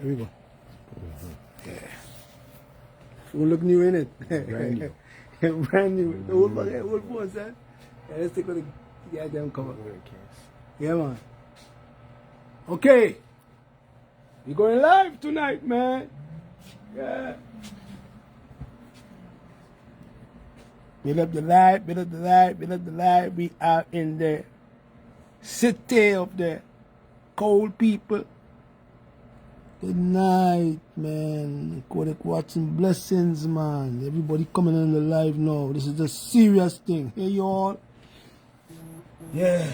Here we go. Yeah. It's gonna look new in it. Brand new. Brand new. The old phone, son. Yeah, let's take a look. Yeah, damn cover. Yeah, man. Okay. We're going live tonight, man. Yeah. Build up the light, build up the light, build up the light. We are in the city of the cold people. Good night, man. Kodak watching blessings, man. Everybody coming on the live now. This is a serious thing. Hey, y'all. Yeah.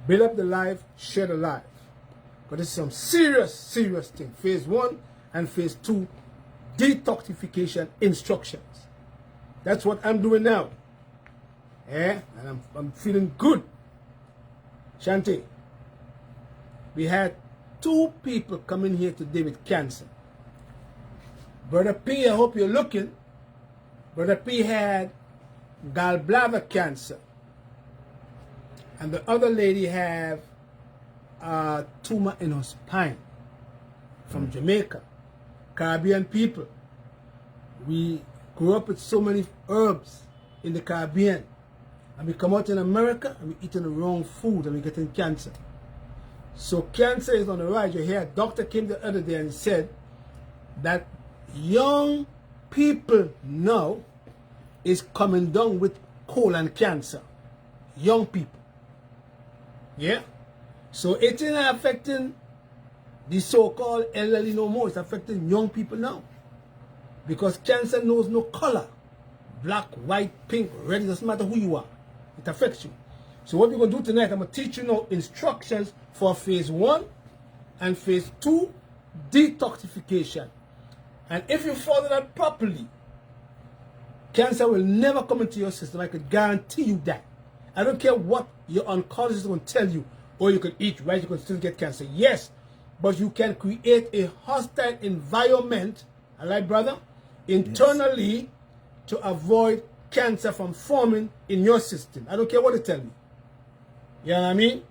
Build up the life, share the life. But this is some serious thing. Phase 1 and phase 2, detoxification instructions. That's what I'm doing now. Yeah, and I'm feeling good. Shanti, we had 2 people coming here today with cancer. Brother P, I hope you're looking. Brother P had gallbladder cancer. And the other lady have a tumor in her spine from Jamaica. Caribbean people. We grew up with so many herbs in the Caribbean. And we come out in America and we eating the wrong food and we getting cancer. So cancer is on the rise. You hear a doctor came the other day and said that young people now is coming down with colon cancer. Young people. Yeah? So it's not affecting the so-called elderly no more. It's affecting young people now. Because cancer knows no color. Black, white, pink, red, it doesn't matter who you are. It affects you. So what we're going to do tonight, I'm going to teach you now instructions for phase 1 and phase 2 detoxification. And if you follow that properly, cancer will never come into your system. I could guarantee you that. I don't care what your oncologist is going to tell you. Or you can eat right, you can still get cancer. Yes, but you can create a hostile environment, all right, brother, internally, yes, to avoid cancer from forming in your system. I don't care what they tell me. You know what I mean?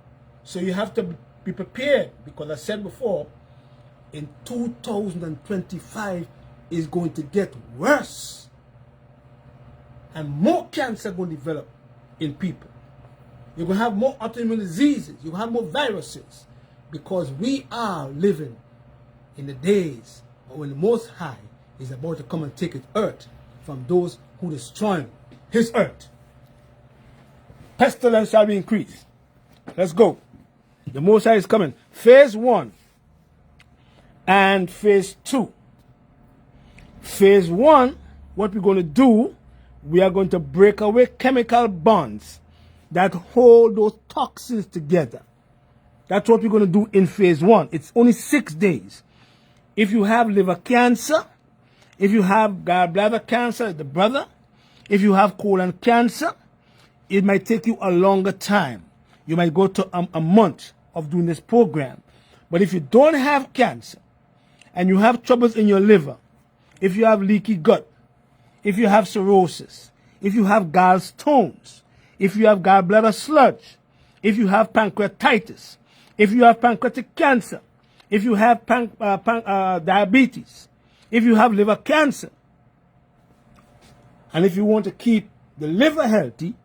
So you have to be prepared, because I said before, in 2025 is going to get worse. And more cancer going to develop in people. You're going to have more autoimmune diseases. You're going to have more viruses. Because we are living in the days when the Most High is about to come and take his earth from those who destroy his earth. Pestilence shall be increased. Let's go. The Most High is coming. Phase 1 and phase 2. Phase 1, what we're going to do, we are going to break away chemical bonds that hold those toxins together. That's what we're going to do in phase 1. It's only 6 days. If you have liver cancer, if you have gallbladder cancer, the brother, if you have colon cancer, it might take you a longer time. You might go to a month of doing this program. But if you don't have cancer and you have troubles in your liver, if you have leaky gut, if you have cirrhosis, if you have gallstones, if you have gallbladder sludge, if you have pancreatitis, if you have pancreatic cancer, if you have diabetes, if you have liver cancer, and if you want to keep the liver healthy,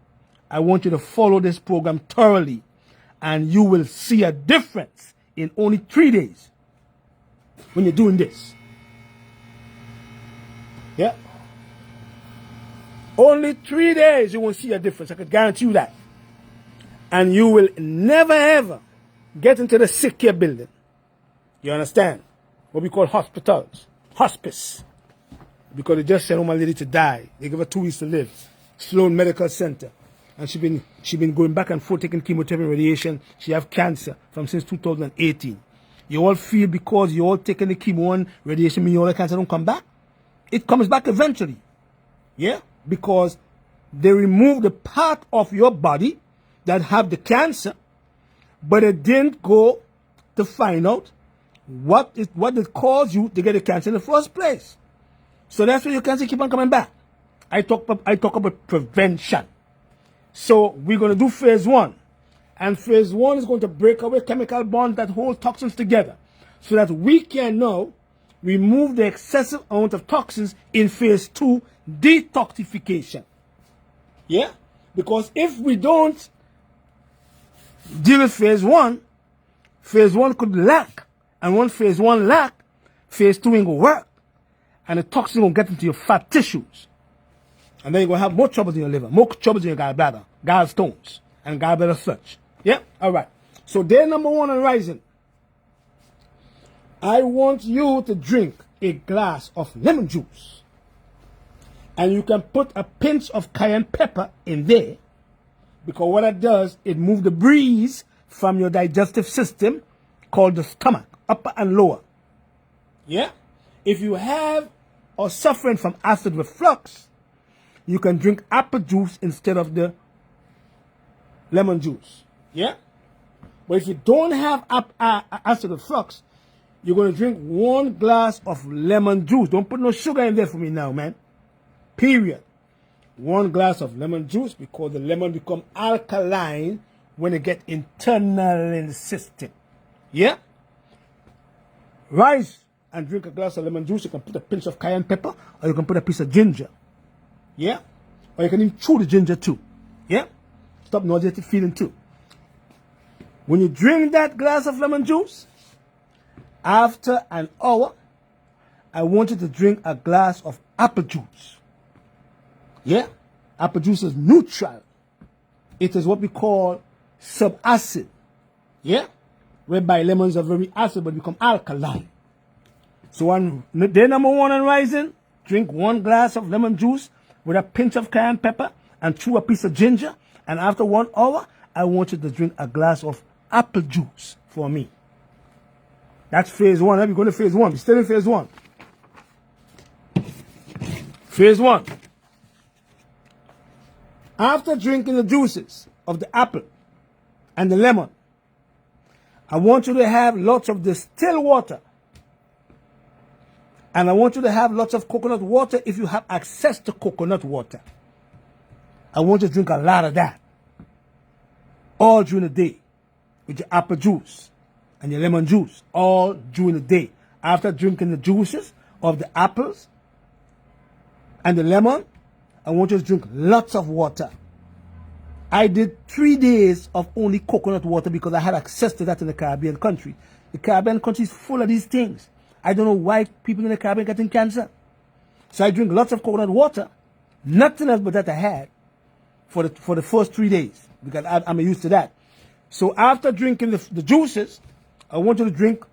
I want you to follow this program thoroughly, and you will see a difference in only 3 days when you're doing this. Yeah? Only 3 days you will see a difference. I can guarantee you that. And you will never ever get into the sick care building. You understand? What we call hospitals. Hospice. Because they just sent home a lady to die. They give her 2 weeks to live. Sloan Medical Center. And she been going back and forth taking chemotherapy and radiation. She have cancer from since 2018. You all feel because you all taking the chemo and radiation mean all the cancer don't come back? It comes back eventually. Yeah? Because they remove the part of your body that have the cancer, but it didn't go to find out what it caused you to get the cancer in the first place. So that's why your cancer keep on coming back. I talk about prevention. So we're going to do phase 1. And phase 1 is going to break away chemical bonds that hold toxins together. so that we can now remove the excessive amount of toxins in phase 2, detoxification. Yeah? Because if we don't deal with phase 1 could lack. And when phase 1 lack, phase 2 ain't gonna work. And the toxin will get into your fat tissues. And then you're going to have more troubles in your liver, more troubles in your gallbladder, gallstones, and gallbladder sludge. Yeah? All right. So day number 1 on rising. I want you to drink a glass of lemon juice. And you can put a pinch of cayenne pepper in there. Because what it does, it moves the breeze from your digestive system called the stomach, upper and lower. Yeah? If you have or suffering from acid reflux, you can drink apple juice instead of the lemon juice. Yeah? But if you don't have acid reflux, you're going to drink 1 glass of lemon juice. Don't put no sugar in there for me now, man. Period. 1 glass of lemon juice, because the lemon become alkaline when it get internal in the system. Yeah? Rise and drink a glass of lemon juice. You can put a pinch of cayenne pepper, or you can put a piece of ginger. Yeah? Or you can even chew the ginger too. Yeah? Stop nauseated feeling too. When you drink that glass of lemon juice, after an hour, I want you to drink a glass of apple juice. Yeah? Apple juice is neutral. It is what we call subacid. Yeah? Whereby lemons are very acid but become alkaline. So on day number 1 on rising, drink 1 glass of lemon juice with a pinch of cayenne pepper and chew a piece of ginger. And after 1 hour, I want you to drink a glass of apple juice for me. That's phase 1. Let me go to phase 1. We're still in phase 1. Phase 1. After drinking the juices of the apple and the lemon, I want you to have lots of distilled water. And I want you to have lots of coconut water if you have access to coconut water. I want you to drink a lot of that all during the day with your apple juice and your lemon juice all during the day. After drinking the juices of the apples and the lemon, I want you to drink lots of water. I did 3 days of only coconut water because I had access to that in the Caribbean country. The Caribbean country is full of these things. I don't know why people in the Caribbean getting cancer. So I drink lots of coconut water. Nothing else but that I had for the first 3 days, because I'm used to that. So after drinking the juices, I want you to drink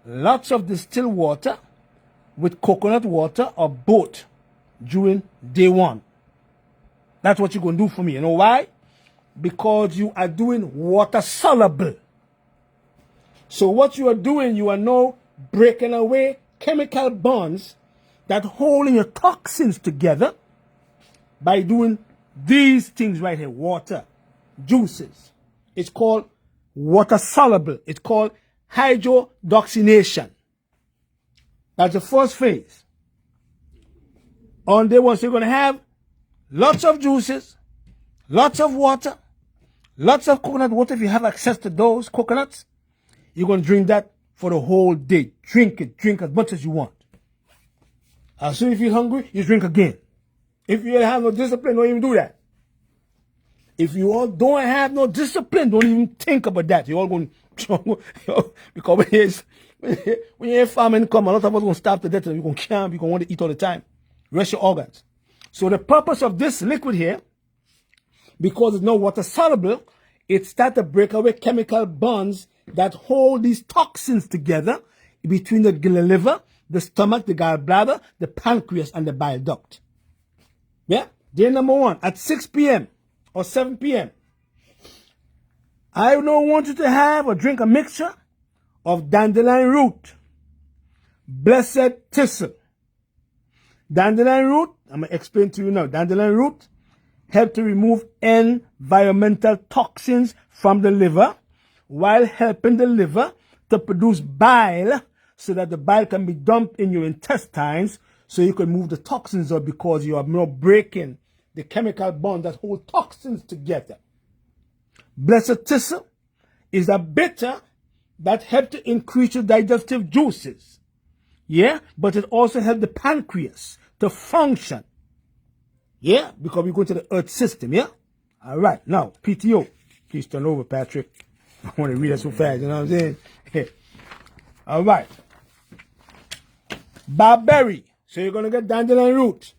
lots of distilled water with coconut water or both during day 1. That's what you're going to do for me. You know why? Because you are doing water soluble. So what you are doing, you are now breaking away chemical bonds that hold your toxins together by doing these things right here. Water, juices. It's called water soluble. It's called hydrodoxination. That's the first phase. On day 1, so you're going to have lots of juices, lots of water, lots of coconut water. If you have access to those coconuts, you're going to drink that for the whole day. Drink it. Drink as much as you want. As soon as you feel hungry, you drink again. If you have no discipline, don't even do that. If you all don't have no discipline, don't even think about that. You're all going to, because when you're farming come, a lot of us going to starve to death and you're going to camp, you're going to want to eat all the time. Rest your organs. So the purpose of this liquid here, because it's no water soluble, it starts to break away chemical bonds that hold these toxins together between the liver, the stomach, the gallbladder, the pancreas, and the bile duct. Yeah? Day number 1, at 6 p.m. or 7 p.m., I don't want you to have or drink a mixture of dandelion root, blessed thistle. Dandelion root, I'm going to explain to you now. Dandelion root help to remove environmental toxins from the liver while helping the liver to produce bile so that the bile can be dumped in your intestines so you can move the toxins out, because you are now breaking the chemical bond that hold toxins together. Blessed thistle is a bitter that help to increase your digestive juices. Yeah, but it also helps the pancreas to function. Yeah, because we go to the earth system. Yeah. All right. Now, PTO. Please turn over, Patrick. I want to read that so fast. You know what I'm saying? All right. Barberry. So you're going to get dandelion root.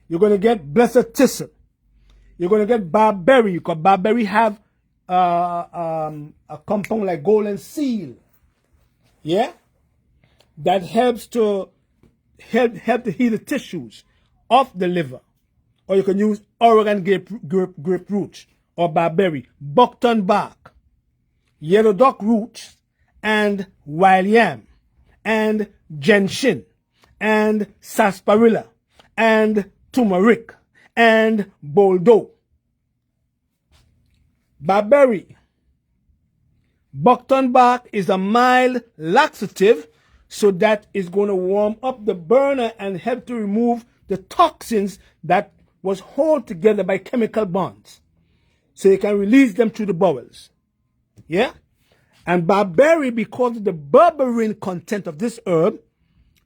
You're going to get blessed thistle. You're going to get barberry, because barberry have a compound like golden seal. Yeah? That helps to help to heal the tissues of the liver. Or you can use Oregon grapefruit or barberry, buckthorn bark, yellow dock roots, and wild yam, and gentian, and sarsaparilla, and turmeric, and boldo. Barberry. Buckthorn bark is a mild laxative, so that is going to warm up the burner and help to remove the toxins that was held together by chemical bonds. So you can release them through the bowels. Yeah? And barberry, because of the berberine content of this herb,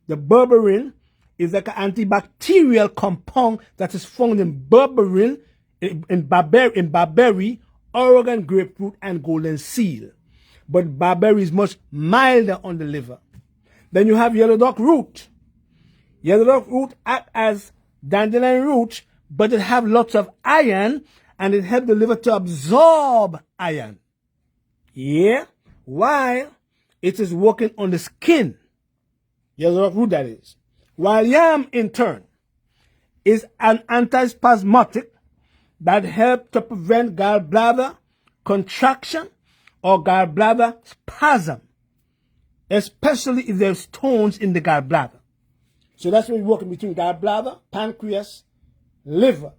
the berberine is like an antibacterial compound that is found in berberine, in barberry, Oregon grapefruit, and golden seal. But barberry is much milder on the liver. Then you have yellow dock root. Yellow dock root act as dandelion root, but it have lots of iron, and it helps the liver to absorb iron. Yeah? While it is working on the skin. Yellow dock root, that is. While yam, in turn, is an antispasmodic that helps to prevent gallbladder contraction or gallbladder spasm, especially if there's stones in the gallbladder. So that's when we're working between gallbladder, pancreas, liver.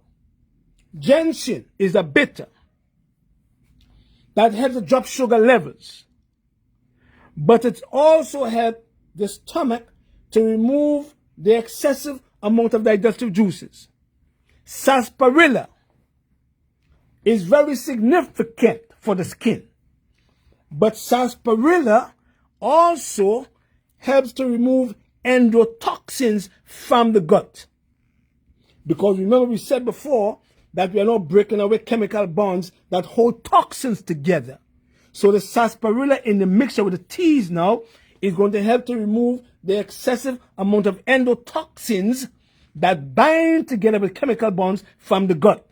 Gentian is a bitter that helps to drop sugar levels, but it also helps the stomach to remove the excessive amount of digestive juices. Sarsaparilla is very significant for the skin, but sarsaparilla also helps to remove endotoxins from the gut. Because remember, we said before that we are not breaking away chemical bonds that hold toxins together. So the sarsaparilla in the mixture with the teas now is going to help to remove the excessive amount of endotoxins that bind together with chemical bonds from the gut.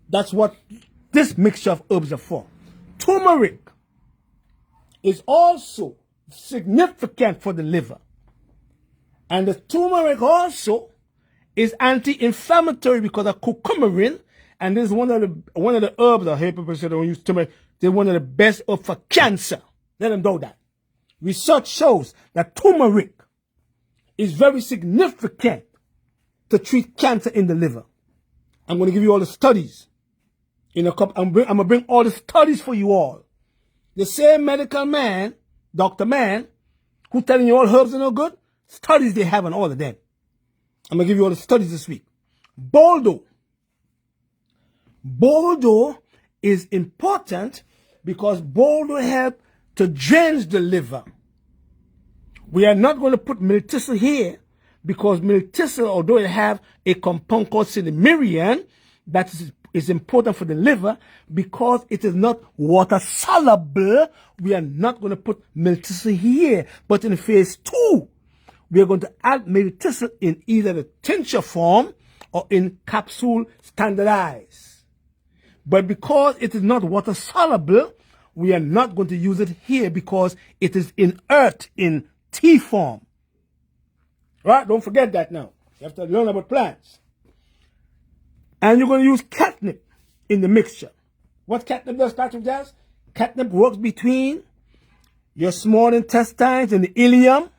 That's what this mixture of herbs are for. Turmeric is also significant for the liver. And the turmeric also is anti-inflammatory because of curcumin, and this is one of the herbs. I hear people say they don't use turmeric. They're one of the best herbs for cancer. Let them know that. Research shows that turmeric is very significant to treat cancer in the liver. I'm going to give you all the studies in a couple. I'm going to bring all the studies for you all. The same medical man, Dr. Man, who telling you all herbs are no good, studies they have on all of them. I'm going to give you all the studies this week. Boldo. Boldo is important because boldo helps to drench the liver. We are not going to put milk thistle here because milk thistle, although it have a compound called cinnamirian that is important for the liver, because it is not water soluble, we are not going to put milk thistle here. But in phase 2, we are going to add milk thistle in either the tincture form or in capsule standardized. But because it is not water soluble, we are not going to use it here because it is inert in tea form. Right? Don't forget that now. You have to learn about plants. And you're going to use catnip in the mixture. What catnip does, Patrick does? Catnip works between your small intestines and the ileum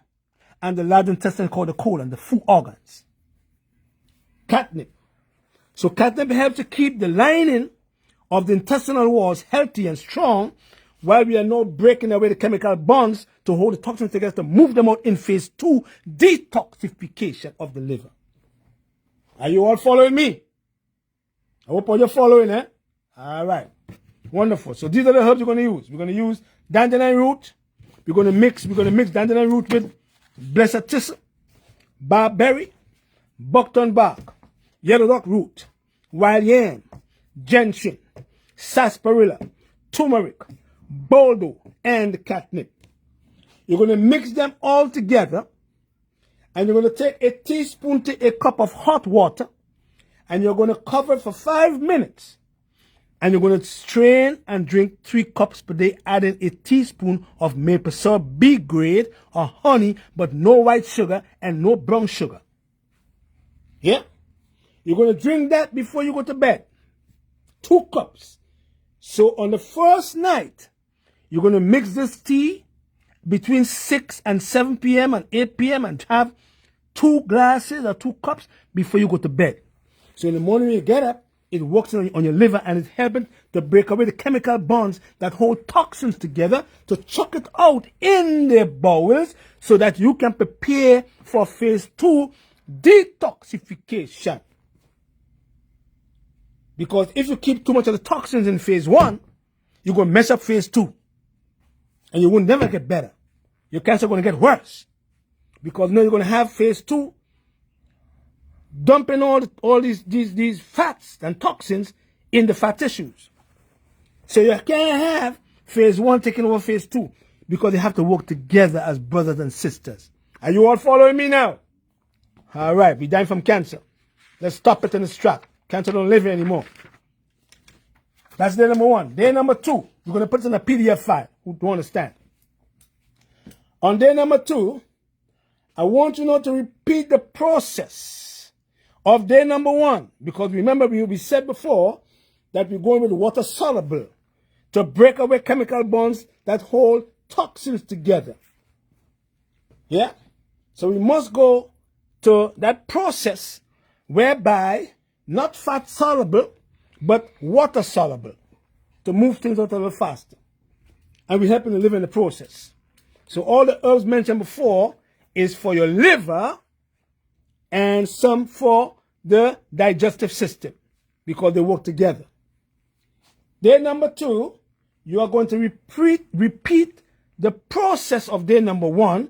and the large intestine called the colon, the food organs. Catnip. So catnip helps to keep the lining of the intestinal walls healthy and strong, while we are not breaking away the chemical bonds to hold the toxins together to move them out in phase 2, detoxification of the liver. Are you all following me? I hope all you're following, eh? All right. Wonderful. So these are the herbs we're going to use. We're going to use dandelion root. We're going to mix dandelion root with blessed thistle, barberry, buckthorn bark, yellow rock root, wild yam, gentian, sarsaparilla, turmeric, boldo, and catnip. You're going to mix them all together, and you're going to take a teaspoon to a cup of hot water, and you're going to cover it for 5 minutes. And you're going to strain and drink 3 cups per day, adding a teaspoon of maple syrup, B grade, or honey, but no white sugar and no brown sugar. Yeah? You're going to drink that before you go to bed. 2 cups. So on the first night, you're going to mix this tea between 6 and 7 p.m. and 8 p.m. and have 2 glasses or 2 cups before you go to bed. So in the morning when you get up, it works on your liver and it's helping to break away the chemical bonds that hold toxins together, to chuck it out in the bowels so that you can prepare for phase 2 detoxification. Because if you keep too much of the toxins in phase 1, you're going to mess up phase 2. And you will never get better. Your cancer is going to get worse. Because now you're going to have phase 2 dumping all these fats and toxins in the fat tissues. So you can't have phase 1 taking over phase 2 because they have to work together as brothers and sisters. Are you all following me now? All right, we're dying from cancer. Let's stop it in its track. Cancer don't live here anymore. That's day number 1. Day number 2, we're going to put it in a PDF file. Who don't understand? On day number 2, I want you now to repeat the process of day number 1, because remember we said before that we're going with water soluble to break away chemical bonds that hold toxins together. Yeah? So we must go to that process whereby not fat soluble, but water soluble to move things out a little faster. And we happen to live in the process. So all the herbs mentioned before is for your liver and some for the digestive system because they work together. Day number 2, you are going to repeat the process of day number 1,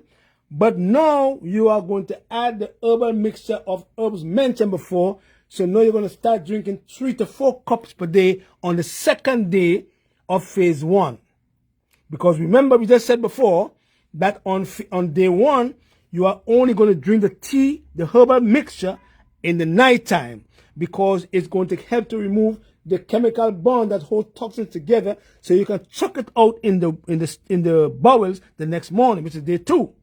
but now you are going to add the herbal mixture of herbs mentioned before. So now you're going to start drinking 3 to 4 cups per day on the second day of phase 1. Because remember, we just said before that on day 1, you are only going to drink the tea, the herbal mixture, in the nighttime because it's going to help to remove the chemical bond that holds toxins together, so you can chuck it out in the bowels the next morning, which is day 2.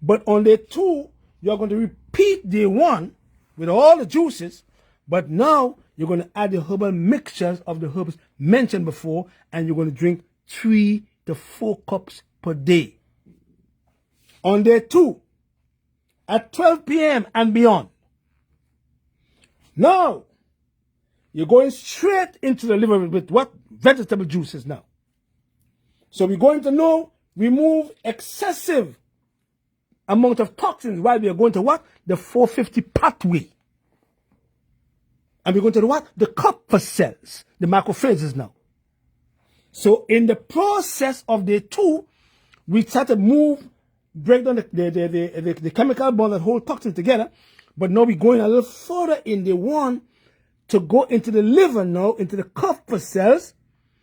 But on day 2, you are going to repeat day 1 with all the juices, but now you're going to add the herbal mixtures of the herbs mentioned before, and you're going to drink 3 to 4 cups per day. On day 2, at 12 p.m. and beyond, now, you're going straight into the liver with what? Vegetable juices now. So we're going to now remove excessive amount of toxins while we are going to what? The 450 pathway. And we're going to the what? The Kupffer cells, the macrophages now. So in the process of day 2, we start to break down the chemical bond that hold toxins together. But now we're going a little further in the 1 to go into the liver now, into the Kupffer cells,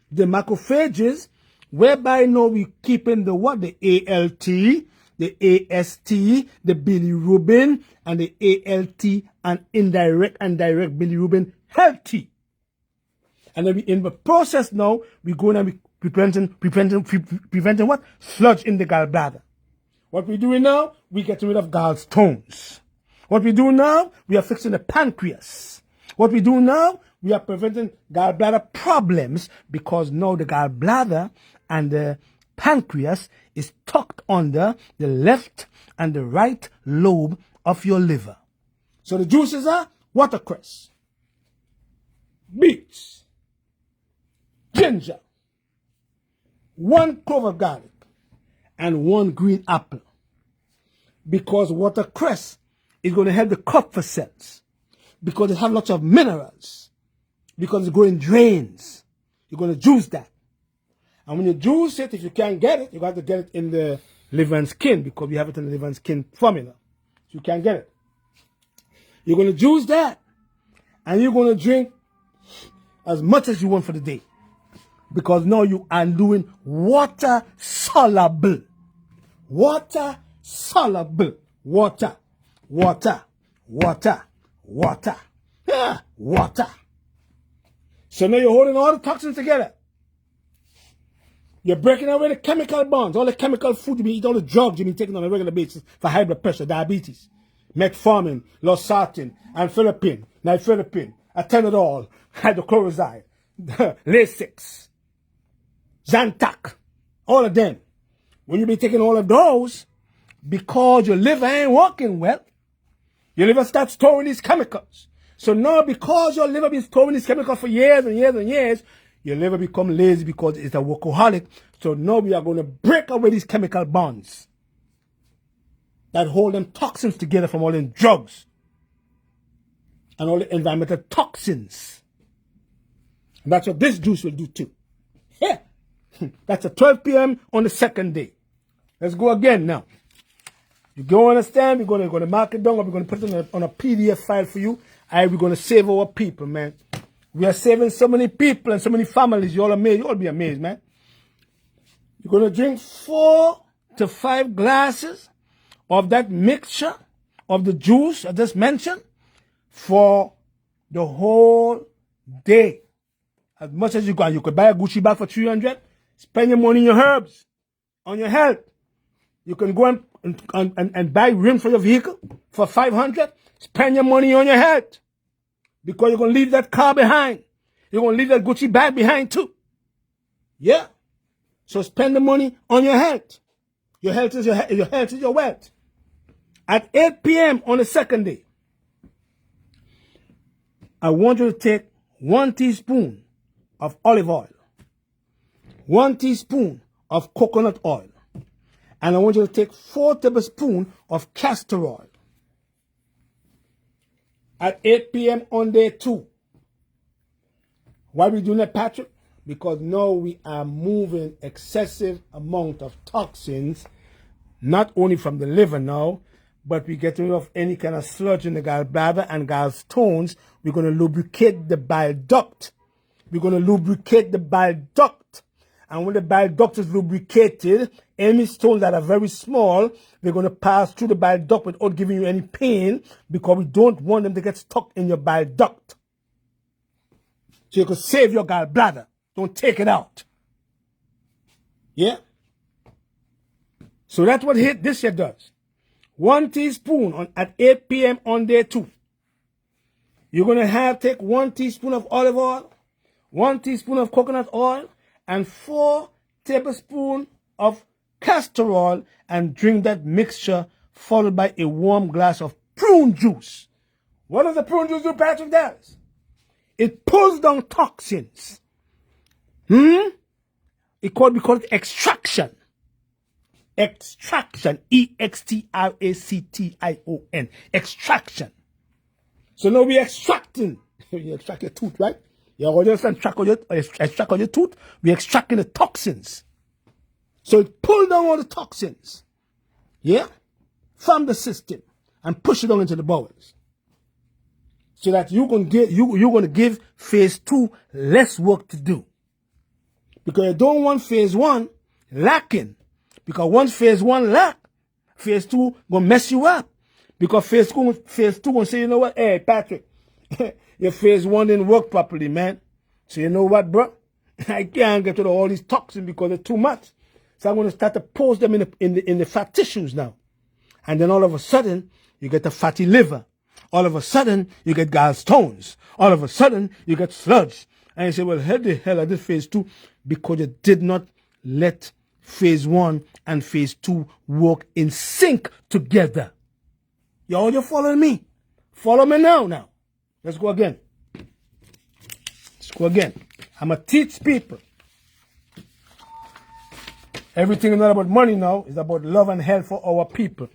the macrophages, whereby now we're keeping the what? The ALT, the AST, the bilirubin, and the ALT, and indirect and direct bilirubin healthy. And then in the process now, we're going to be preventing what? Sludge in the gallbladder. What we're doing now, we're getting rid of gallstones. What we do now, we are fixing the pancreas. What we do now, we are preventing gallbladder problems because now the gallbladder and the pancreas is tucked under the left and the right lobe of your liver. So the juices are watercress, beets, ginger, 1 clove of garlic, and 1 green apple. Because watercress is going to help the Kupffer cells because it has lots of minerals, because it's growing drains. You're going to juice that. And when you juice it, if you can't get it, you got to get it in the liver and skin because we have it in the liver and skin formula. So you can't get it. You're going to juice that. And you're going to drink as much as you want for the day. Because now you are doing water soluble. Water soluble. Water. Water. Water. Water. Yeah, water. So now you're holding all the toxins together. You're breaking away the chemical bonds, all the chemical food you been eating, all the drugs you've been taking on a regular basis for high blood pressure, diabetes, metformin, losartan, amphetamine, nifedipine, atenolol, hydrochloride, Lasix, Zantac, all of them. When you be taking all of those, because your liver ain't working well, your liver starts storing these chemicals. So now because your liver been storing these chemicals for years and years and years, your liver become lazy because it's a workaholic. So now we are going to break away these chemical bonds that hold them toxins together from all them drugs and all the environmental toxins. And that's what this juice will do too. Yeah. That's at 12 p.m. on the second day. Let's go again now. You go understand, we're going to mark it down, or we're going to put it on a PDF file for you. We're going to save our people, man. We are saving so many people and so many families. You're all amazed. You'll be amazed, man. You're going to drink 4 to 5 glasses of that mixture of the juice I just mentioned for the whole day. As much as you can. You could buy a Gucci bag for $300. Spend your money on your herbs, on your health. You can go and buy rims for your vehicle for $500. Spend your money on your health. Because you're going to leave that car behind. You're going to leave that Gucci bag behind too. Yeah. So spend the money on your health. Your health is your health is your wealth. At 8 p.m. on the second day, I want you to take 1 teaspoon of olive oil, 1 teaspoon of coconut oil, and I want you to take 4 tablespoons of castor oil. At 8 p.m. on day 2. Why are we doing that, Patrick? Because now we are moving excessive amount of toxins, not only from the liver now, but we get rid of any kind of sludge in the gallbladder and gallstones. We're going to lubricate the bile duct. We're going to lubricate the bile duct. And when the bile duct is lubricated, any stones that are very small, they're going to pass through the bile duct without giving you any pain because we don't want them to get stuck in your bile duct. So you can save your gallbladder. Don't take it out. Yeah? So that's what this here does. 1 teaspoon at 8 p.m. on day 2. You're going to take 1 teaspoon of olive oil, 1 teaspoon of coconut oil, and 4 tablespoons of castor oil, and drink that mixture followed by a warm glass of prune juice. What does the prune juice do, Patrick? Does it pulls down toxins? We call it extraction. Extraction. E-X-T-R-A-C-T-I-O-N. Extraction. So now we're extracting. You extract your tooth, right? You extract on your tooth. We're extracting the toxins. So it pulls down all the toxins. Yeah? From the system. And push it down into the bowels. So that you're going to give phase 2 less work to do. Because you don't want phase 1 lacking. Because once phase 1 lack, phase 2 gonna mess you up. Because phase 2 gonna say, you know what, hey Patrick, your phase 1 didn't work properly, man. So you know what, bro? I can't get rid of all these toxins because they're too much. So I'm gonna start to post them in the fat tissues now. And then all of a sudden, you get a fatty liver. All of a sudden, you get gallstones. All of a sudden, you get sludge. And you say, well, how the hell I did phase 2? Because you did not let phase 1 and phase 2 work in sync together. Y'all, you're following me? Follow me now. Let's go again. I'm going to teach people. Everything is not about money now. It's about love and health for our people.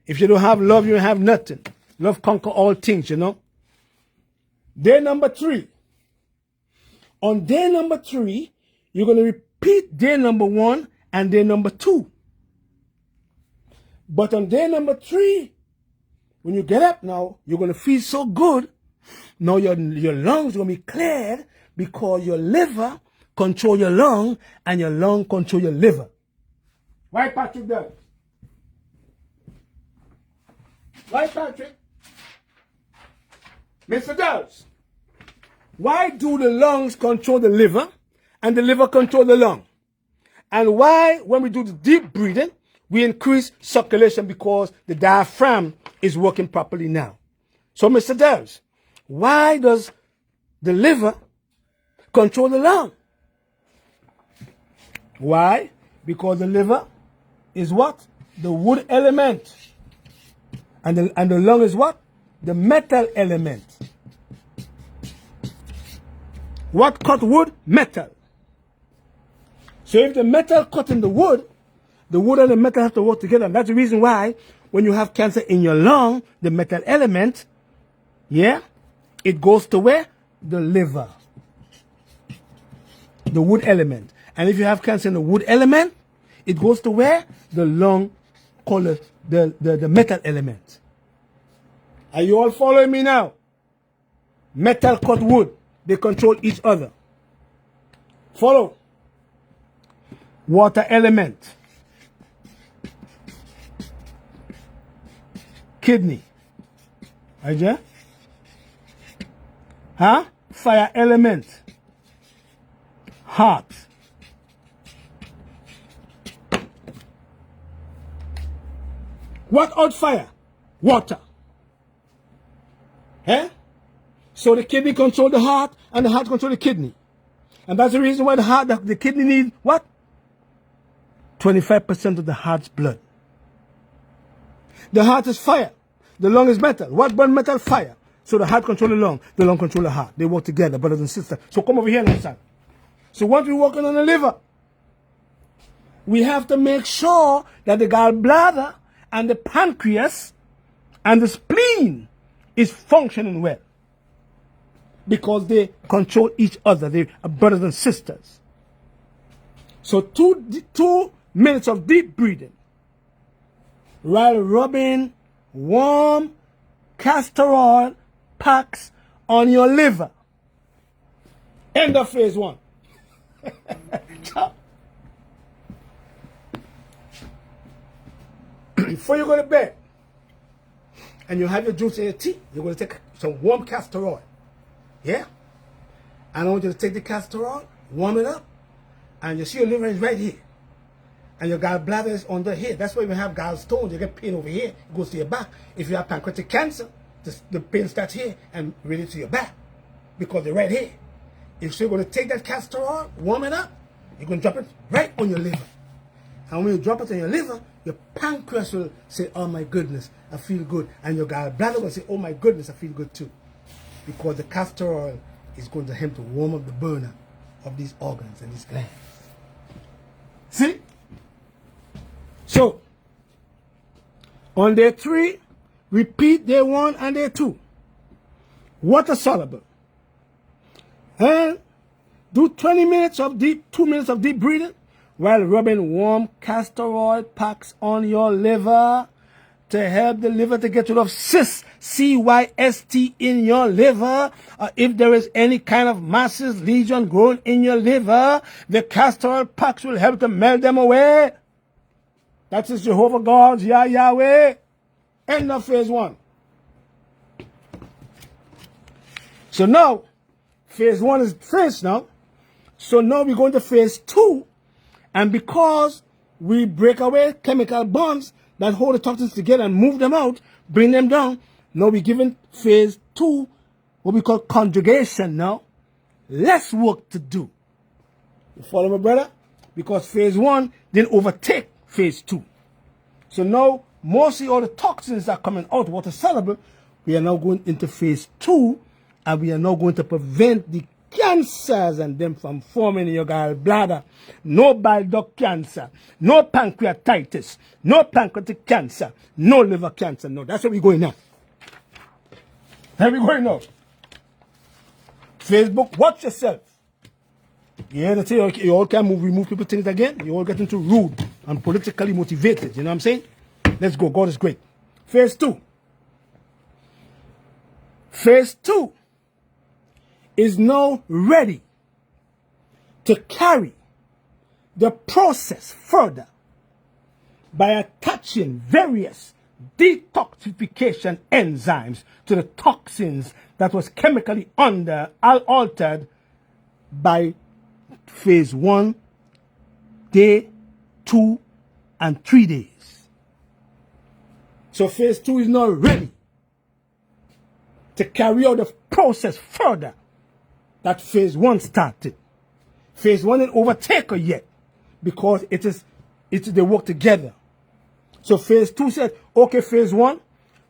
If you don't have love, you don't have nothing. Love conquer all things, you know. Day number 3. On day number 3, you're going to repeat day number 1 and day number 2. But on day number 3, when you get up now, you're going to feel so good. Now your lungs are going to be cleared because your liver control your lung and your lung control your liver. Right, Patrick? There. Right, Patrick? Mr. Dawes, why do the lungs control the liver and the liver control the lung? And why, when we do the deep breathing, we increase circulation because the diaphragm is working properly now. So, Mr. Dawes, why does the liver control the lung? Why? Because the liver is what? The wood element. And the lung is what? The metal element. What cut wood? Metal. So if the metal cut in the wood and the metal have to work together. And that's the reason why when you have cancer in your lung, the metal element, yeah, it goes to where? The liver. The wood element. And if you have cancer in the wood element, it goes to where? The lung, called the metal element. Are you all following me now? Metal cut wood. They control each other. Follow. Water element. Kidney. Right there? Huh? Fire element. Heart. What out fire? Water. Eh? So the kidney control the heart and the heart control the kidney. And that's the reason why the kidney needs what? 25% of the heart's blood. The heart is fire. The lung is metal. What burn metal? Fire. So the heart control the lung control the heart. They work together, brothers and sisters. So come over here and understand. So once we're working on the liver, we have to make sure that the gallbladder and the pancreas and the spleen is functioning well. Because they control each other. They are brothers and sisters. So 2 minutes of deep breathing while rubbing warm castor oil packs on your liver. End of phase 1. Before you go to bed and you have your juice in your tea, you're going to take some warm castor oil. Yeah? And I want you to take the castor oil, warm it up, and you see your liver is right here. And your gallbladder is under here. That's why you have gallstones. You get pain over here. It goes to your back. If you have pancreatic cancer, the pain starts here and really to your back. Because they're right here. If you're going to take that castor oil, warm it up, you're going to drop it right on your liver. And when you drop it on your liver, your pancreas will say, oh my goodness, I feel good. And your gallbladder will say, oh my goodness, I feel good too. Because the castor oil is going to help to warm up the burner of these organs and these glands. See? So, on day 3, repeat day 1 and day 2. Water soluble. And do 2 minutes of deep breathing while rubbing warm castor oil packs on your liver to help the liver to get rid of cysts, C-Y-S-T, in your liver. If there is any kind of masses, lesion growing in your liver, the castor oil packs will help to melt them away. That is Jehovah God, Yahweh. End of phase 1. So now, phase 1 is finished now. So now we're going to phase 2. And because we break away chemical bonds that hold the toxins together and move them out, bring them down, now we're giving phase 2, what we call conjugation now. Less work to do. You follow me, brother? Because phase 1 didn't overtake phase 2. So now, mostly all the toxins are coming out, water soluble. We are now going into phase 2, and we are now going to prevent the cancers and them from forming in your gallbladder. No bile duct cancer, no pancreatitis, no pancreatic cancer, no liver cancer. No, that's where we're going now. Where we going now? Facebook, watch yourself. Yeah, they say okay, you all can remove people things again. You all get into rude and politically motivated. You know what I'm saying? Let's go. God is great. Phase 2. Phase 2 is now ready to carry the process further by attaching various detoxification enzymes to the toxins that was chemically altered by phase 1, day 2, and 3 days. So phase 2 is now ready to carry out the process further that phase 1 started. Phase 1 didn't overtake her yet because they work together. So phase 2 said, okay, phase 1,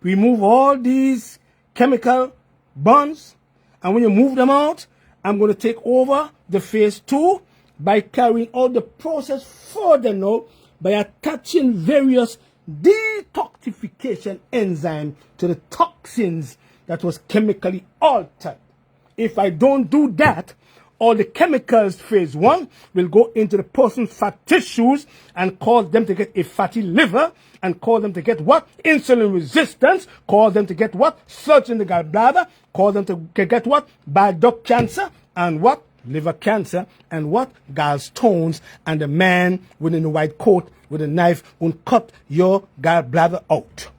remove all these chemical bonds, and when you move them out, I'm going to take over the phase 2 by carrying out the process further now by attaching various detoxification enzymes to the toxins that was chemically altered. If I don't do that, all the chemicals phase 1 will go into the person's fat tissues and cause them to get a fatty liver and cause them to get what? Insulin resistance, cause them to get what? Surge in the gallbladder, cause them to get what? Bile duct cancer and what? Liver cancer and what? Gallstones, and the man within the white coat with a knife will cut your gallbladder out.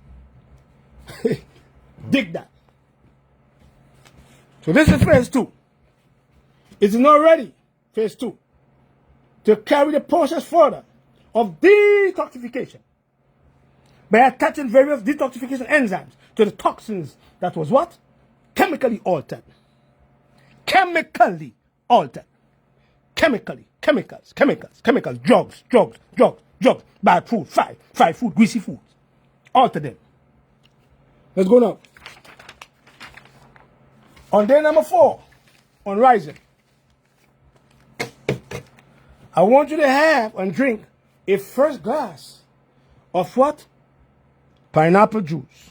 Dig that. So this is phase 2. It's not ready, phase 2, to carry the process further of detoxification by attaching various detoxification enzymes to the toxins that was what? Chemically altered. Chemically altered. Chemicals, drugs, bad food, fried food, greasy foods. Alter them. Let's go now. On day number 4, on rising, I want you to have and drink a first glass of what? Pineapple juice,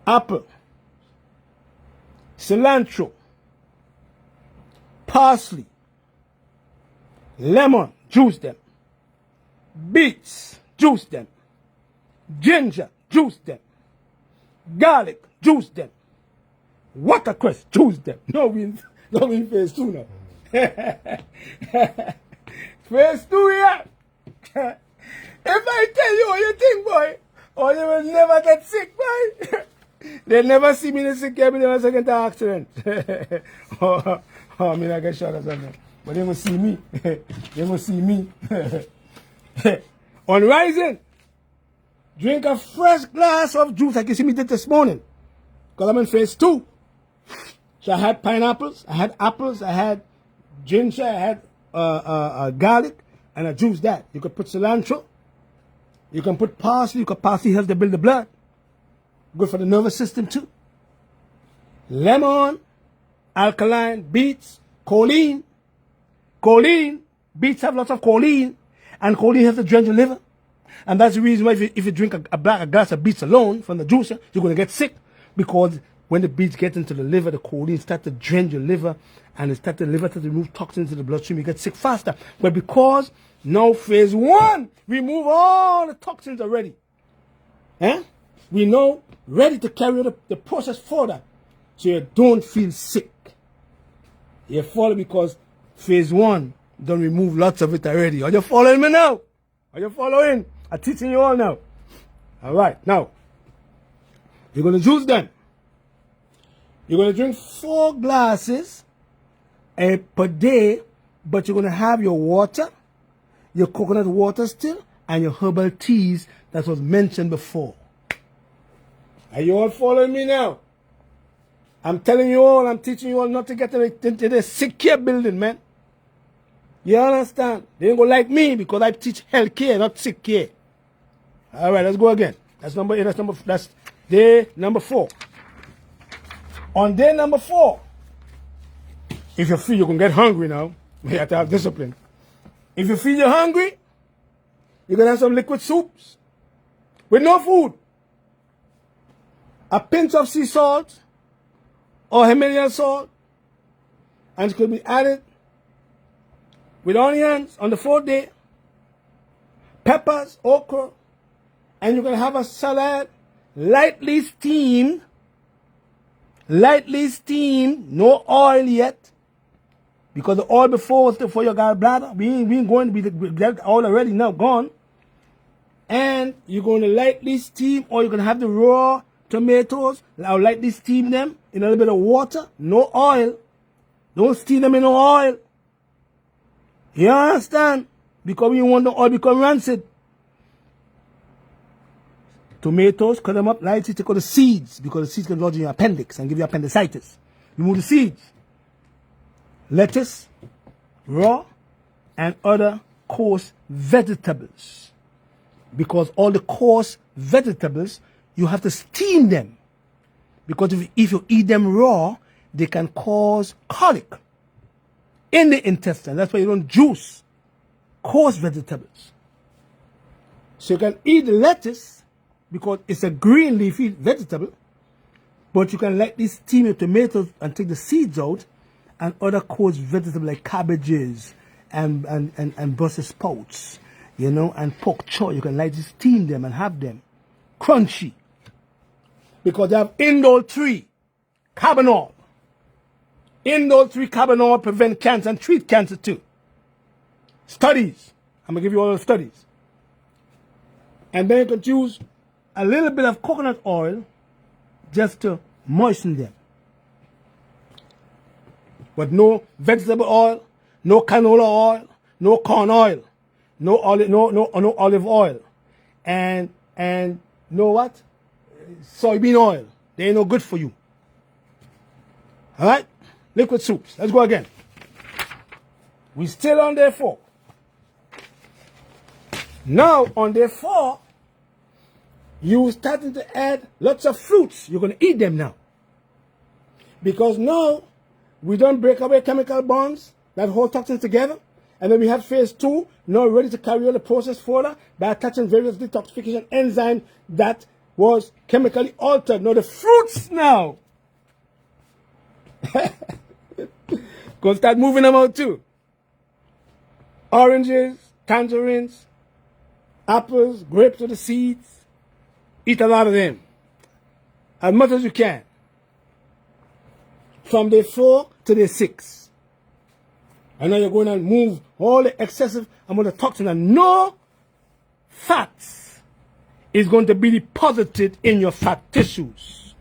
apple, cilantro, parsley, lemon, juice them, beets, juice them, ginger, juice them, garlic, juice them, watercress, juice them. No, we in phase 2 now. Phase 2 here. If I tell you what you think, boy, or you will never get sick, boy. They never see me in the sick care, but they never get into an accident. I mean, I get shot or something. But they will see me. They will see me. On rising, drink a fresh glass of juice like you see me did this morning. Because I'm in phase 2. So I had pineapples, I had apples, I had ginger, I had garlic, and I juiced that. You could put cilantro, you can put parsley, parsley helps to build the blood. Good for the nervous system too. Lemon, alkaline, beets, choline. Choline, beets have lots of choline, and choline helps to drench the liver. And that's the reason why if you drink a glass of beets alone from the juicer, you're going to get sick. Because when the beets get into the liver, the choline starts to drain your liver, and it starts the liver to remove toxins in the bloodstream. You get sick faster. But because now phase 1, remove all the toxins already. We know ready to carry out the process further, so you don't feel sick. You follow because phase 1 don't remove lots of it already. Are you following me now? Are you following? I'm teaching you all now. All right, now you're going to juice them. You're going to drink 4 glasses per day, but you're going to have your water, your coconut water still, and your herbal teas that was mentioned before. Are you all following me now? I'm telling you all, I'm teaching you all not to get into the sick care building, man. You understand? They ain't going to like me because I teach health care, not sick care. All right, let's go again. That's day number 4. On day number 4, if you feel you can get hungry now, you have to have discipline. If you feel you're hungry, you can have some liquid soups with no food. A pinch of sea salt or Himalayan salt, and it could be added with onions on the fourth day, peppers, okra, and you're going to have a salad, lightly steamed, no oil yet, because the oil before was for your gallbladder. We ain't going to be the oil already now gone. And you're going to lightly steam, or you're going to have the raw tomatoes. I'll lightly steam them in a little bit of water, no oil. Don't steam them in no oil. You understand? Because you want the oil become rancid. Tomatoes, cut them up lightly, take out the seeds, because the seeds can lodge in your appendix and give you appendicitis. Remove the seeds. Lettuce, raw, and other coarse vegetables. Because all the coarse vegetables, you have to steam them. Because if you eat them raw, they can cause colic in the intestine. That's why you don't juice coarse vegetables. So you can eat the lettuce because it's a green leafy vegetable, but you can lightly steam your tomatoes and take the seeds out, and other coarse vegetables like cabbages and Brussels sprouts, you know, and pork choy. You can lightly steam them and have them crunchy because they have indole 3 carbonol. Indole 3 carbonol prevent cancer and treat cancer too. Studies. I'm going to give you all the studies. And then you could use a little bit of coconut oil just to moisten them. But no vegetable oil, no canola oil, no corn oil, no olive oil, and no what? Soybean oil. They ain't no good for you. All right? Liquid soups. Let's go again. We still on day 4. Now on day 4, you starting to add lots of fruits. You're going to eat them now. Because now we don't break away chemical bonds that hold toxins together. And then we have phase 2, now ready to carry on the process further by attaching various detoxification enzymes that was chemically altered. Now the fruits now. Go start moving them out too. Oranges, tangerines, apples, grapes with the seeds. Eat a lot of them. As much as you can. From day 4 to day 6. And now you're going to move all the excessive amount of toxin, and no fats is going to be deposited in your fat tissues.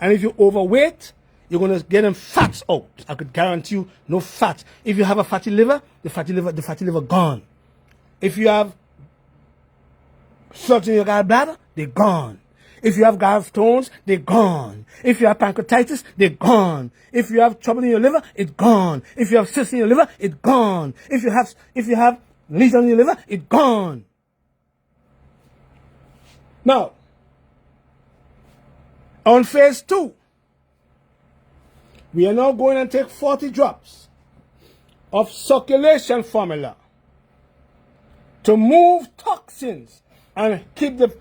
And if you're overweight, you're going to get them fats out. I could guarantee you no fat. If you have a fatty liver, the fatty liver gone. If you have slugs in your gallbladder, they're gone. If you have gallstones, they're gone. If you have pancreatitis, they're gone. If you have trouble in your liver, it's gone. If you have cysts in your liver, it's gone. If you have lesions in your liver, it's gone. Now, on phase 2, we are now going to take 40 drops of circulation formula to move toxins and keep the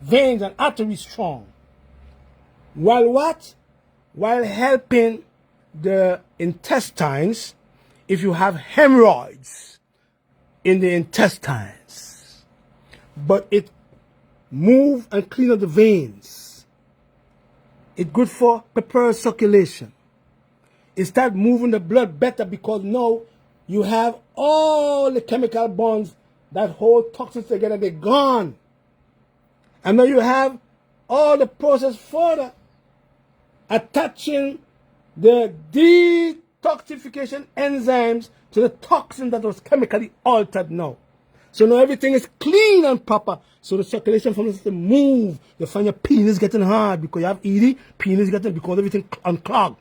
veins and arteries strong. While what? While helping the intestines if you have hemorrhoids in the intestines. But it move and clean up the veins. It's good for prepare circulation. It start moving the blood better because now you have all the chemical bonds that hold toxins together, they're gone. And now you have all the process further attaching the detoxification enzymes to the toxin that was chemically altered now. So now everything is clean and proper. So the circulation from the system move. You find your penis getting hard because you have ED, penis getting because everything unclogged.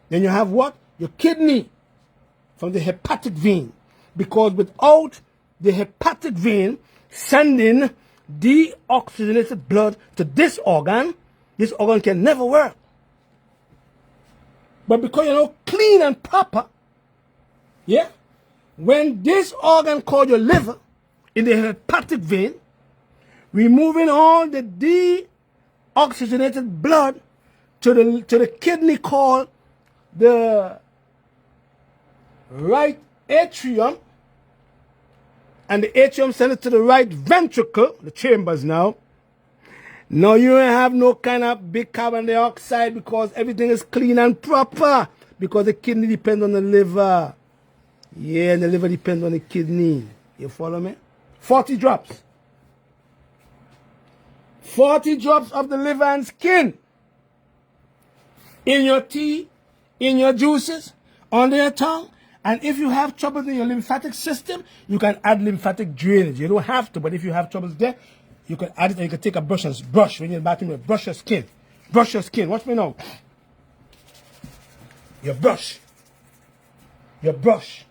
Then you have what? Your kidney from the hepatic vein. Because without the hepatic vein sending deoxygenated blood to this organ can never work. But because you're not clean and proper, yeah, when this organ called your liver in the hepatic vein, removing all the deoxygenated blood to the kidney called the right atrium, and the atrium sends it to the right ventricle, the chambers now. Now you don't have no kind of big carbon dioxide because everything is clean and proper. Because the kidney depends on the liver. Yeah, and the liver depends on the kidney. You follow me? 40 drops. 40 drops of the liver and skin. In your tea, in your juices, under your tongue. And if you have troubles in your lymphatic system, you can add lymphatic drainage. You don't have to, but if you have troubles there, you can add it and you can take a brush and brush when you're in the bathroom. Brush your skin. Brush your skin. Watch me now. You brush. You brush.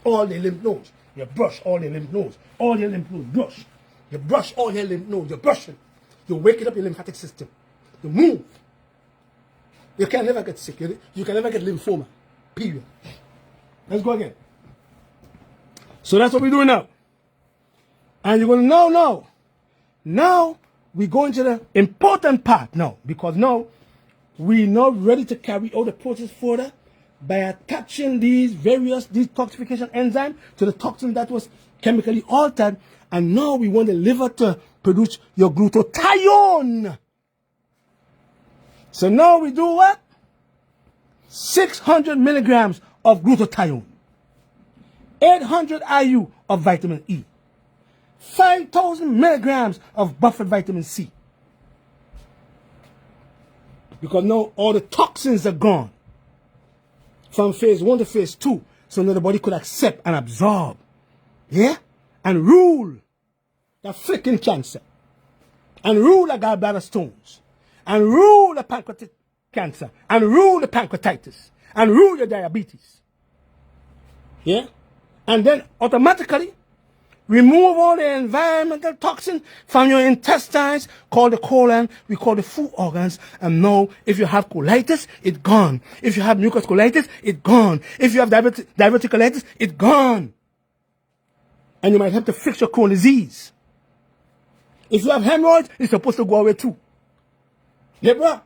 All the lymph nodes. You brush all the lymph nodes. All your lymph nodes. Brush. You brush all your lymph nodes. You're brushing. You're waking up your lymphatic system. You move. You can never get sick. You can never get lymphoma. Period. Let's go again. So that's what we're doing now. And you're going to know now. Now we go into the important part now. Because now we're now ready to carry out the process further by attaching these various detoxification enzymes to the toxin that was chemically altered. And now we want the liver to produce your glutathione. So now we do what? 600 milligrams of glutathione. 800 IU of vitamin E. 5,000 milligrams of buffered vitamin C. Because now all the toxins are gone. From phase 1 to phase 2. So now the body could accept and absorb. Yeah? And rule the freaking cancer. And rule the gallbladder stones. And rule the pancreatic cancer. And rule the pancreatitis. And rule the diabetes. Yeah? And then automatically remove all the environmental toxin from your intestines, called the colon, we call the food organs. And now, if you have colitis, it's gone. If you have mucus colitis, it's gone. If you have diverticulitis, it's gone. And you might have to fix your Crohn's disease. If you have hemorrhoids, it's supposed to go away too. Yeah, bro?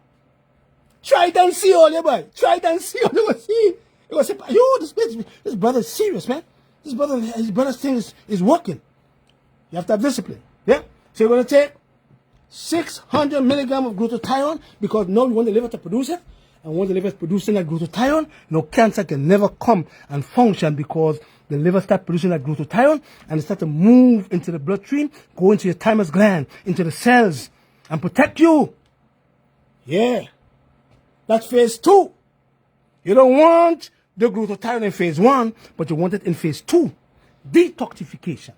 Try it and see, all, yeah, boy. Try it and see. You will see. You will say, yo, this brother is serious, man. His brother's thing is working. You have to have discipline. Yeah? So you're going to take 600 milligrams of glutathione because now you want the liver to produce it. And once the liver is producing that glutathione, no cancer can never come and function because the liver starts producing that glutathione and it starts to move into the bloodstream, go into your thymus gland, into the cells, and protect you. Yeah. That's phase 2. You don't want the glutathione in phase 1, but you want it in phase 2. Detoxification.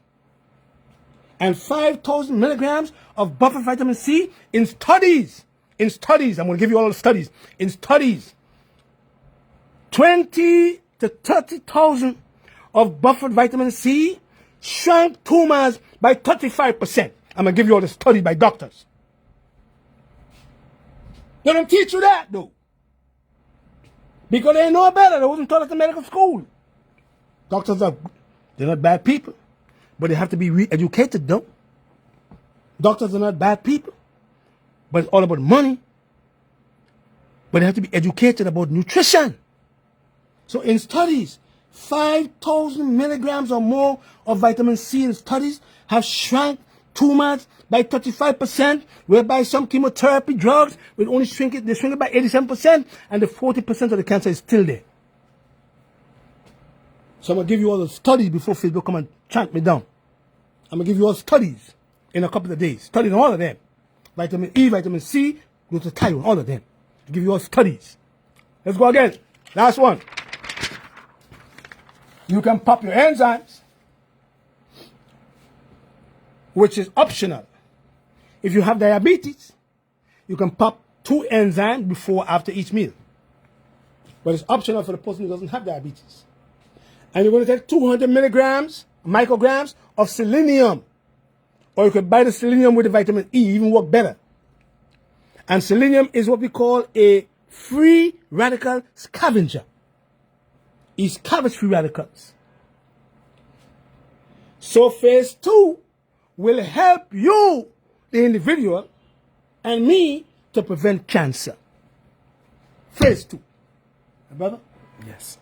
And 5,000 milligrams of buffer vitamin C in studies. In studies, I'm going to give you all the studies. In studies, 20 to 30,000 of buffered vitamin C shrank tumors by 35%. I'm going to give you all the studies by doctors. They don't teach you that, though. Because they know better. They wasn't taught at the medical school. Doctors they're not bad people. But they have to be re-educated, though. Doctors are not bad people. But it's all about money. But they have to be educated about nutrition. So in studies, 5,000 milligrams or more of vitamin C in studies have shrank tumors by 35%, whereby some chemotherapy drugs will only shrink it by 87%, and the 40% of the cancer is still there. So I'm going to give you all the studies before Facebook come and chant me down. I'm going to give you all studies in a couple of days. Studies on all of them. Vitamin E, vitamin C, glutathione, all of them. I'll give you all studies. Let's go again. Last one. You can pop your enzymes, which is optional. If you have diabetes, you can pop 2 enzymes before after each meal. But it's optional for the person who doesn't have diabetes. And you're going to take 200 micrograms of selenium. Or you could buy the selenium with the vitamin E, even work better. And selenium is what we call a free radical scavenger. It scavenges free radicals. So phase 2 will help you, the individual, and me to prevent cancer. Phase 2. Brother? Yes.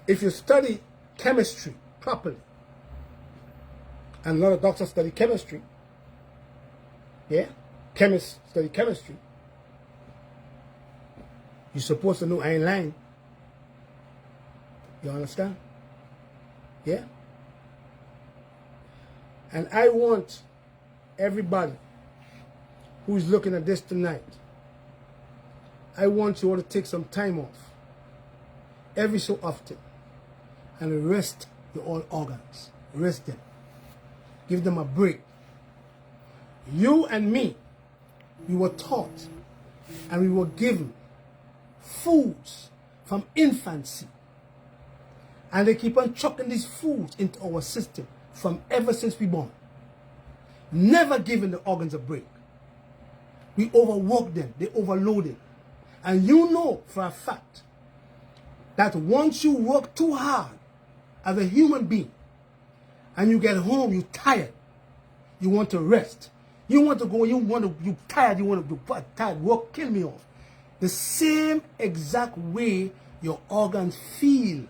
If you study chemistry properly, and a lot of doctors study chemistry, yeah, chemists study chemistry, you're supposed to know I ain't lying. You understand? Yeah? And I want everybody who's looking at this tonight, I want you all to take some time off every so often and rest your all organs. Rest them. Give them a break. You and me, we were taught and we were given foods from infancy. And they keep on chucking these foods into our system from ever since we born. Never giving the organs a break. We overwork them. They overloaded. And you know for a fact that once you work too hard as a human being and you get home, you're tired. You want to rest. You want to go, you're tired, you want to do tired, work, kill me off. The same exact way your organs feel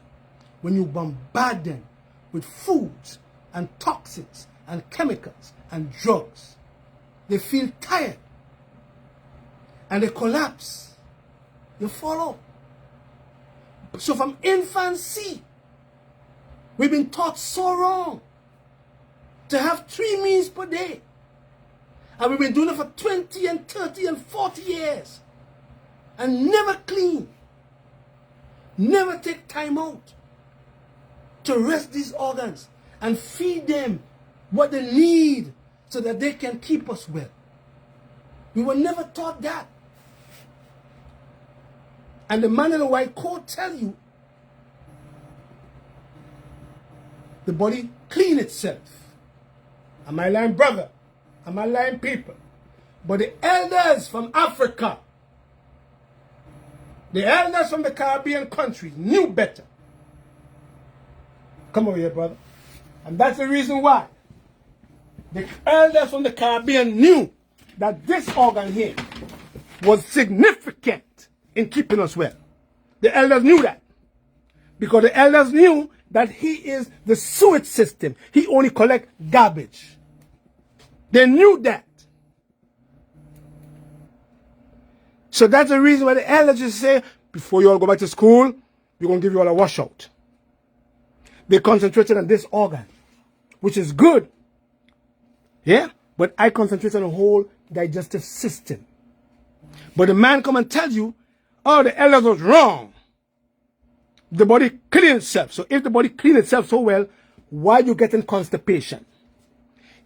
when you bombard them with foods and toxins and chemicals and drugs. They feel tired and they collapse. You follow? So from infancy, we've been taught so wrong to have 3 meals per day. And we've been doing it for 20 and 30 and 40 years. And never clean. Never take time out to rest these organs and feed them what they need so that they can keep us well. We were never taught that. And the man in the white coat tell you the body clean itself. Am I lying, brother? Am I lying, people? But the elders from Africa, the elders from the Caribbean countries knew better. Come over here, brother. And that's the reason why the elders from the Caribbean knew that this organ here was significant in keeping us well. The elders knew that. Because the elders knew that he is the sewage system. He only collects garbage. They knew that. So that's the reason why the elders just say, before you all go back to school, we're going to give you all a washout. They concentrated on this organ, which is good. Yeah? But I concentrate on the whole digestive system. But the man come and tell you, oh, the elders was wrong. The body clean itself. So if the body clean itself so well, why are you getting constipation?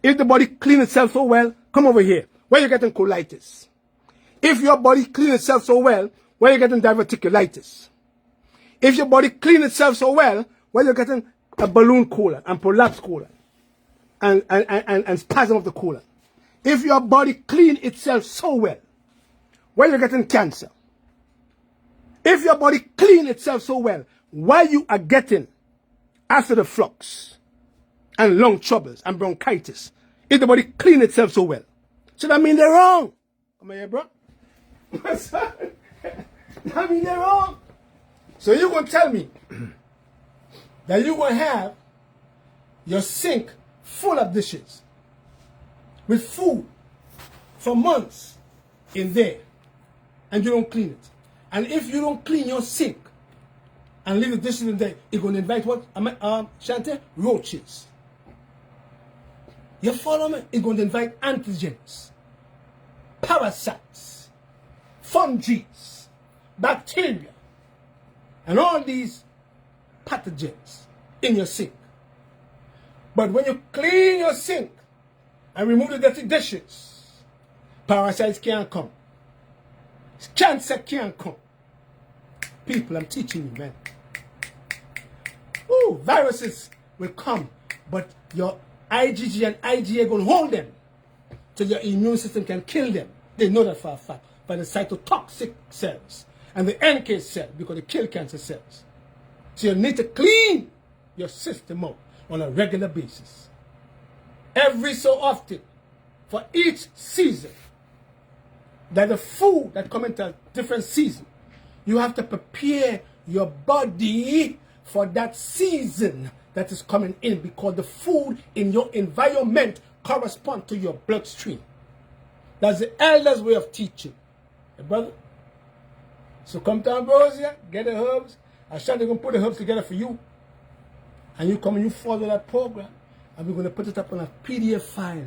If the body clean itself so well, come over here. Why are you getting colitis? If your body clean itself so well, why are you getting diverticulitis? If your body clean itself so well, why are you getting a balloon colon and prolapse colon and spasm of the colon? If your body clean itself so well, why are you getting cancer? If your body clean itself so well, why you are getting acid reflux and lung troubles and bronchitis? If the body clean itself so well. So that means they're wrong. Come here, bro. That means they're wrong. So you're going to tell me that you're going to have your sink full of dishes with food for months in there and you don't clean it. And if you don't clean your sink and leave the dishes in there, it's going to invite what? Shante? Roaches. You follow me? It's going to invite antigens, parasites, fungi, bacteria, and all these pathogens in your sink. But when you clean your sink and remove the dirty dishes, parasites can't come. Cancer can't come. People, I'm teaching you, man. Ooh, viruses will come, but your IgG and IgA are going to hold them so your immune system can kill them. They know that for a fact. By the cytotoxic cells and the NK cell, because they kill cancer cells. So you need to clean your system out on a regular basis. Every so often, for each season. that the food that come into a different season, you have to prepare your body for that season that is coming in, because the food in your environment corresponds to your bloodstream. That's the elders' way of teaching. Hey, brother? So come to Ambrosia, get the herbs. I'm sure they're going to put the herbs together for you. And you come and you follow that program. And we're going to put it up on a PDF file.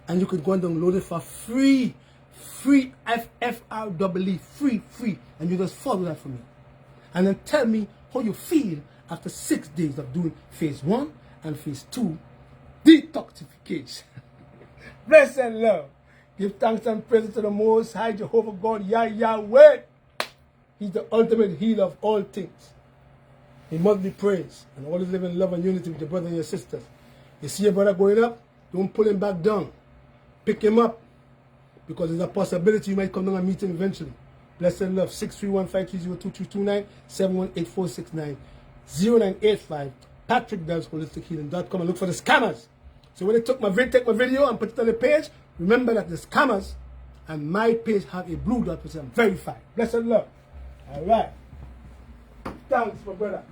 And you could go and download it for free. Free, F-F-R-E-E, free. And you just follow that for me. And then tell me how you feel after 6 days of doing phase 1 and phase 2 detoxification. Bless and love. Give thanks and praise to the Most High Jehovah God, Yahweh. He's the ultimate healer of all things. He must be praised. And always live in love and unity with your brother and your sisters. You see your brother going up, don't pull him back down. Pick him up. Because there's a possibility you might come down and meet him eventually. Bless and love. 631-530-2329, 718-469, 0985, PatrickDellsHolisticHealing.com, and look for the scammers. So when they take my video and put it on the page, remember that the scammers and my page have a blue dot which I'm verified. Bless and love. All right. Thanks, my brother.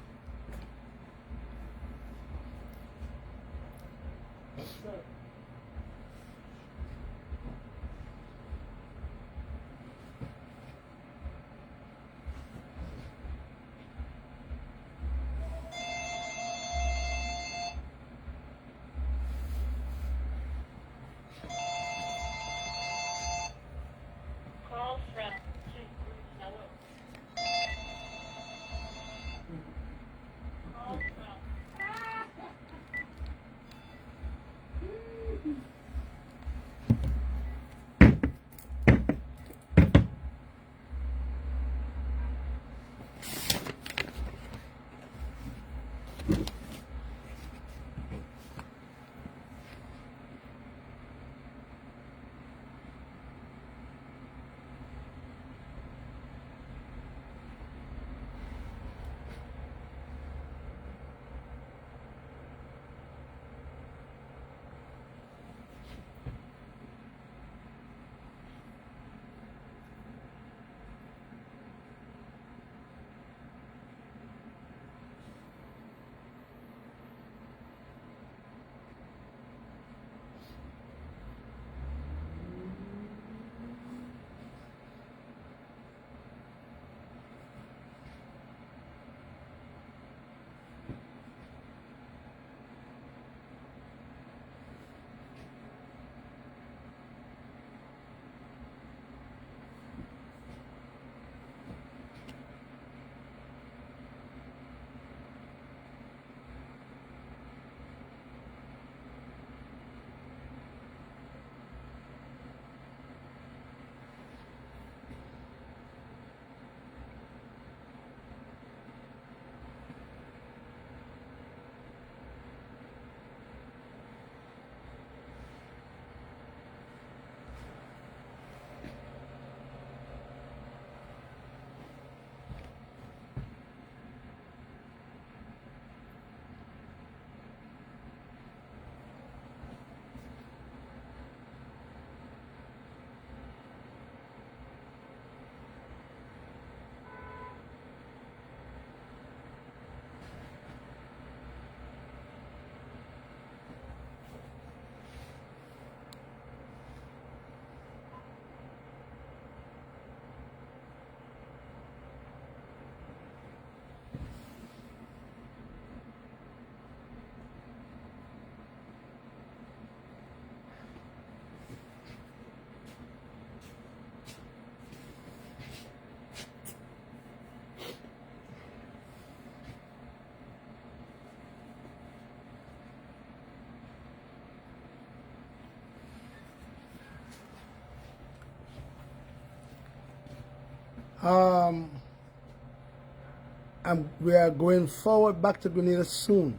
We are going forward back to Grenada soon.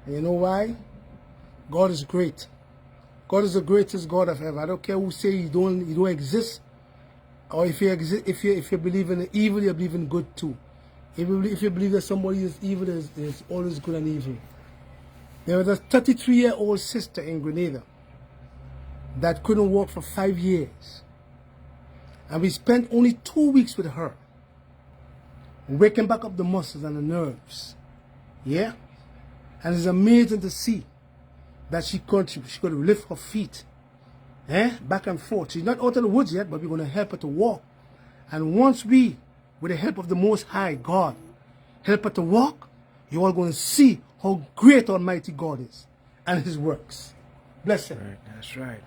And you know why? God is great. God is the greatest God of ever. I don't care who say you don't exist, or if you exist, if you believe in evil, you believe in good too. If you believe that somebody is evil, there's always good and evil. There was a 33-year-old sister in Grenada that couldn't walk for 5 years. And we spent only 2 weeks with her. Waking back up the muscles and the nerves. Yeah? And it's amazing to see that she could lift her feet. Back and forth. She's not out of the woods yet, but we're going to help her to walk. And once we, with the help of the Most High God, help her to walk, you're all going to see how great Almighty God is and His works. Bless Him. Right, that's right.